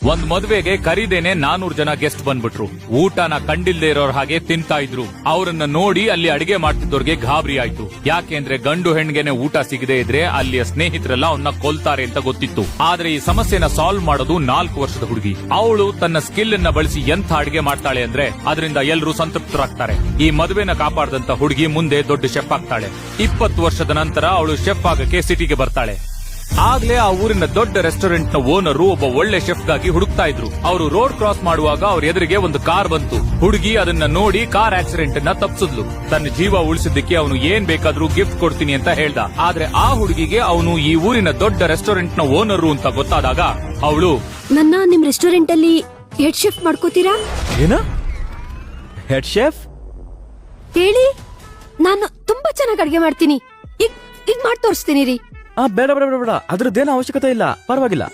ಒಂದ್ ಮದ್ವೆಗೆ ಕರೀದೇನೆ 400 ಜನ ಗೆಸ್ಟ್ ಬಂದ್ಬಿಟ್ರು. ಊಟನ ಕಂಡಿಲ್ದೇ ಇರೋರ್ ಹಾಗೆ ತಿಂತಾ ಇದ್ರು. ಅವರನ್ನ ನೋಡಿ ಅಲ್ಲಿ ಅಡಿಗೆ ಮಾಡ್ತಿದ್ದವ್ರಿಗೆ ಗಾಬರಿ ಆಯ್ತು. ಯಾಕೆಂದ್ರೆ ಗಂಡು ಹೆಣ್ಗೆನೆ ಊಟ ಸಿಗದೆ ಇದ್ರೆ ಅಲ್ಲಿಯ ಸ್ನೇಹಿತರೆಲ್ಲ ಅವನ್ನ ಕೊಲ್ತಾರೆ ಅಂತ ಗೊತ್ತಿತ್ತು. ಆದ್ರೆ ಈ ಸಮಸ್ಯೆನ ಸಾಲ್ವ್ ಮಾಡೋದು 4 ವರ್ಷದ ಹುಡುಗಿ. ಅವಳು ತನ್ನ ಸ್ಕಿಲ್ ಅನ್ನ ಬಳಸಿ ಎಂಥ ಅಡಿಗೆ ಮಾಡ್ತಾಳೆ ಅಂದ್ರೆ ಅದರಿಂದ ಎಲ್ಲರೂ ಸಂತೃಪ್ತರಾಗ್ತಾರೆ. ಈ ಮದುವೆನ ಕಾಪಾಡದಂತ ಹುಡುಗಿ ಮುಂದೆ ದೊಡ್ಡ ಶೆಫ್ ಆಗ್ತಾಳೆ. 20 ವರ್ಷದ ನಂತರ ಅವಳು ಶೆಫ್ ಆಗಕ್ಕೆ ಸಿಟಿಗೆ ಬರ್ತಾಳೆ. ಆಗ್ಲೇ ಆ ಊರಿನ ದೊಡ್ಡ ರೆಸ್ಟೋರೆಂಟ್ ನ ಓನರು ಒಬ್ಬ ಒಳ್ಳೆ ಶೆಫ್ ಗಾಗಿ ಹುಡುಕ್ತಾ ಇದ್ರು. ಅವರು ರೋಡ್ ಕ್ರಾಸ್ ಮಾಡುವಾಗ ಅವ್ರ ಎದುರಿಗೆ ಒಂದು ಕಾರ್ ಬಂತು. ಹುಡುಗಿ ಅದನ್ನ ನೋಡಿ ಕಾರ್ ಆಕ್ಸಿಡೆಂಟ್ ನ ತಪ್ಪಿಸಿದ್ಲು. ತನ್ನ ಜೀವ ಉಳಿಸಿದ್ದಕ್ಕೆ ಅವನು ಏನ್ ಬೇಕಾದ್ರೂ ಗಿಫ್ಟ್ ಕೊಡ್ತೀನಿ ಅಂತ ಹೇಳ್ದ. ಆದ್ರೆ ಆ ಹುಡುಗಿಗೆ ಅವನು ಈ ಊರಿನ ದೊಡ್ಡ ರೆಸ್ಟೋರೆಂಟ್ ನ ಓನರು ಅಂತ ಗೊತ್ತಾದಾಗ ಅವಳು, ನನ್ನ ನಿಮ್ ರೆಸ್ಟೋರೆಂಟ್ ಅಲ್ಲಿ ಹೆಡ್ ಶೆಫ್ ಮಾಡ್ಕೋತೀರಾ? ಏನ ಹೆಡ್ ಶೆಫ್? ಹೇಳಿ, ನಾನು ತುಂಬಾ ಚೆನ್ನಾಗಿ ಅಡ್ಗೆ ಮಾಡ್ತೀನಿ. ಈಗ ಮಾಡಿ ತೋರಿಸ್ತೀನಿ ರೀ. ಬೇಡ ಬೇಡ ಬೇಡ ಬೇಡ, ಅದ್ರದ್ದೇನು ಅವಶ್ಯಕತೆ ಇಲ್ಲ, ಪರವಾಗಿಲ್ಲ.